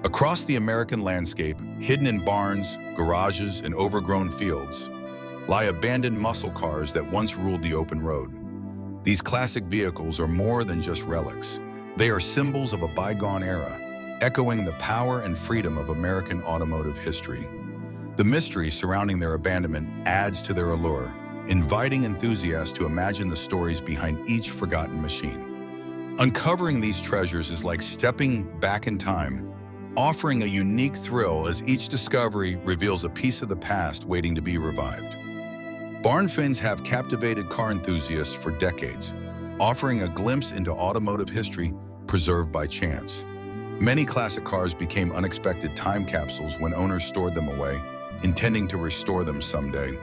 Across the American landscape, hidden in barns, garages, and overgrown fields, lie abandoned muscle cars that once ruled the open road. These classic vehicles are more than just relics. They are symbols of a bygone era, echoing the power and freedom of American automotive history. The mystery surrounding their abandonment adds to their allure, inviting enthusiasts to imagine the stories behind each forgotten machine. Uncovering these treasures is like stepping back in time, offering a unique thrill as each discovery reveals a piece of the past waiting to be revived. Barn finds have captivated car enthusiasts for decades, offering a glimpse into automotive history preserved by chance. Many classic cars became unexpected time capsules when owners stored them away, intending to restore them someday.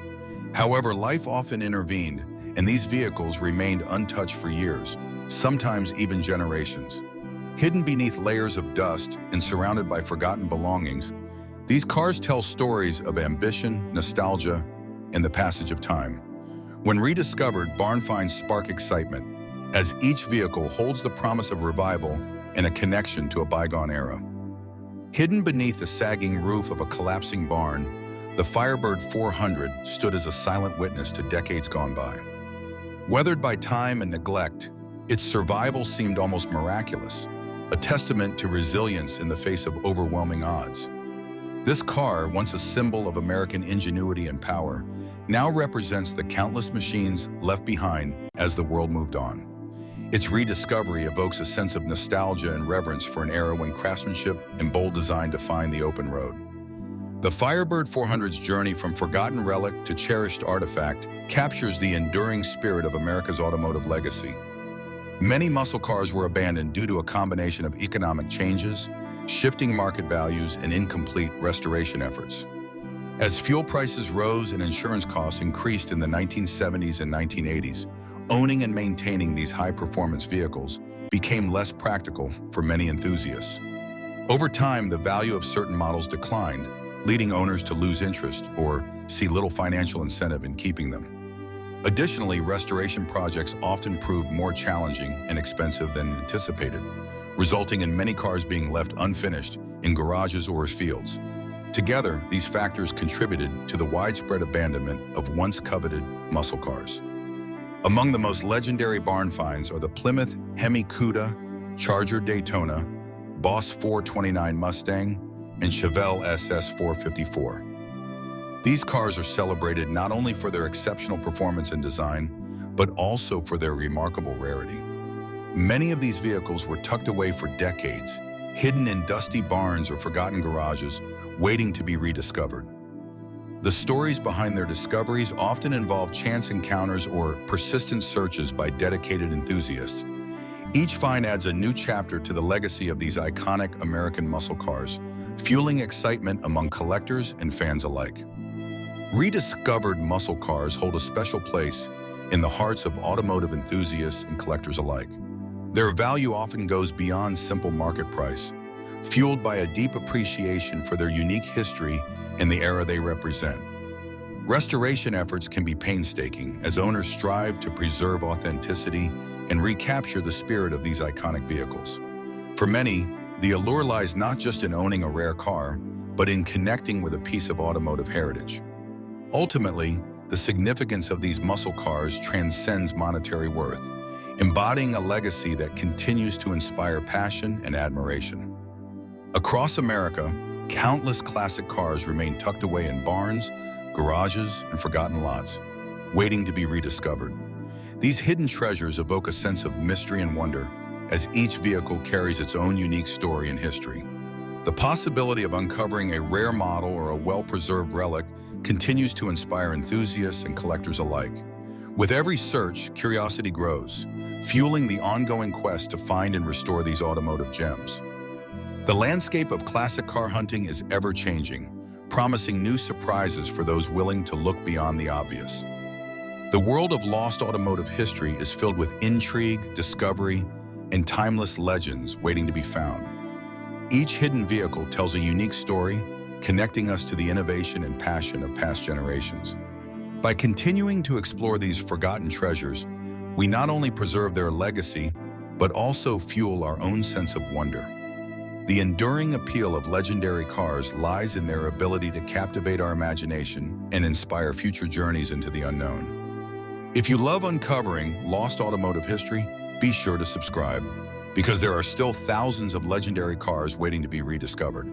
However, life often intervened, and these vehicles remained untouched for years, sometimes even generations. Hidden beneath layers of dust and surrounded by forgotten belongings, these cars tell stories of ambition, nostalgia, and the passage of time. When rediscovered, barn finds spark excitement, as each vehicle holds the promise of revival and a connection to a bygone era. Hidden beneath the sagging roof of a collapsing barn, the Firebird 400 stood as a silent witness to decades gone by. Weathered by time and neglect, its survival seemed almost miraculous, a testament to resilience in the face of overwhelming odds. This car, once a symbol of American ingenuity and power, now represents the countless machines left behind as the world moved on. Its rediscovery evokes a sense of nostalgia and reverence for an era when craftsmanship and bold design defined the open road. The Firebird 400's journey from forgotten relic to cherished artifact captures the enduring spirit of America's automotive legacy. Many muscle cars were abandoned due to a combination of economic changes, shifting market values, and incomplete restoration efforts. As fuel prices rose and insurance costs increased in the 1970s and 1980s, owning and maintaining these high-performance vehicles became less practical for many enthusiasts. Over time, the value of certain models declined, leading owners to lose interest or see little financial incentive in keeping them. Additionally, restoration projects often proved more challenging and expensive than anticipated, resulting in many cars being left unfinished in garages or fields. Together, these factors contributed to the widespread abandonment of once coveted muscle cars. Among the most legendary barn finds are the Plymouth Hemi Cuda, Charger Daytona, Boss 429 Mustang, and Chevelle SS 454. These cars are celebrated not only for their exceptional performance and design, but also for their remarkable rarity. Many of these vehicles were tucked away for decades, hidden in dusty barns or forgotten garages, waiting to be rediscovered. The stories behind their discoveries often involve chance encounters or persistent searches by dedicated enthusiasts. Each find adds a new chapter to the legacy of these iconic American muscle cars, fueling excitement among collectors and fans alike. Rediscovered muscle cars hold a special place in the hearts of automotive enthusiasts and collectors alike. Their value often goes beyond simple market price, fueled by a deep appreciation for their unique history and the era they represent. Restoration efforts can be painstaking as owners strive to preserve authenticity and recapture the spirit of these iconic vehicles. For many, the allure lies not just in owning a rare car, but in connecting with a piece of automotive heritage. Ultimately, the significance of these muscle cars transcends monetary worth, embodying a legacy that continues to inspire passion and admiration. Across America, countless classic cars remain tucked away in barns, garages, and forgotten lots, waiting to be rediscovered. These hidden treasures evoke a sense of mystery and wonder, as each vehicle carries its own unique story and history. The possibility of uncovering a rare model or a well-preserved relic continues to inspire enthusiasts and collectors alike. With every search, curiosity grows, fueling the ongoing quest to find and restore these automotive gems. The landscape of classic car hunting is ever-changing, promising new surprises for those willing to look beyond the obvious. The world of lost automotive history is filled with intrigue, discovery, and timeless legends waiting to be found. Each hidden vehicle tells a unique story, connecting us to the innovation and passion of past generations. By continuing to explore these forgotten treasures, we not only preserve their legacy, but also fuel our own sense of wonder. The enduring appeal of legendary cars lies in their ability to captivate our imagination and inspire future journeys into the unknown. If you love uncovering lost automotive history, be sure to subscribe, because there are still thousands of legendary cars waiting to be rediscovered.